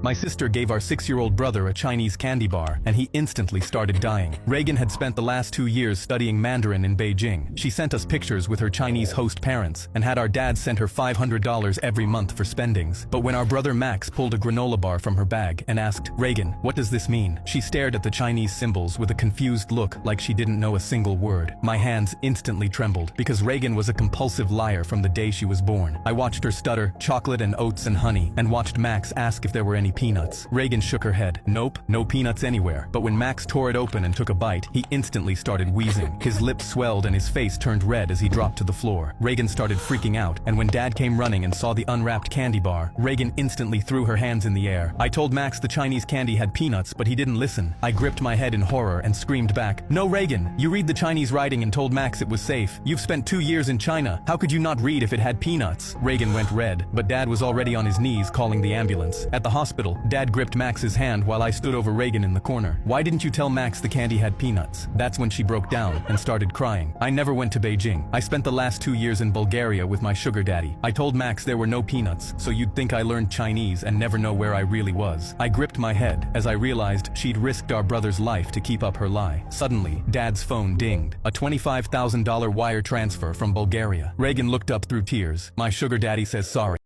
My sister gave our 6-year-old brother a Chinese candy bar, and he instantly started dying. Reagan had spent the last 2 years studying Mandarin in Beijing. She sent us pictures with her Chinese host parents, and had our dad send her $500 every month for spendings. But when our brother Max pulled a granola bar from her bag and asked, "Reagan, what does this mean?" she stared at the Chinese symbols with a confused look like she didn't know a single word. My hands instantly trembled, because Reagan was a compulsive liar from the day she was born. I watched her stutter, "chocolate and oats and honey," and watched Max ask if there were any peanuts. Reagan shook her head. "Nope, no peanuts anywhere." But when Max tore it open and took a bite, he instantly started wheezing. His lips swelled and his face turned red as he dropped to the floor. Reagan started freaking out, and when Dad came running and saw the unwrapped candy bar, Reagan instantly threw her hands in the air. I told Max the Chinese candy had peanuts, but he didn't listen. I gripped my head in horror and screamed back, "No, Reagan, you read the Chinese writing and told Max it was safe. You've spent 2 years in China. How could you not read if it had peanuts?" Reagan went red, but Dad was already on his knees calling the ambulance. At the hospital, Dad gripped Max's hand while I stood over Reagan in the corner. "Why didn't you tell Max the candy had peanuts?" That's when she broke down and started crying. "I never went to Beijing. I spent the last 2 years in Bulgaria with my sugar daddy. I told Max there were no peanuts, so you'd think I learned Chinese and never know where I really was." I gripped my head as I realized she'd risked our brother's life to keep up her lie. Suddenly, Dad's phone dinged. A $25,000 wire transfer from Bulgaria. Reagan looked up through tears. "My sugar daddy says sorry."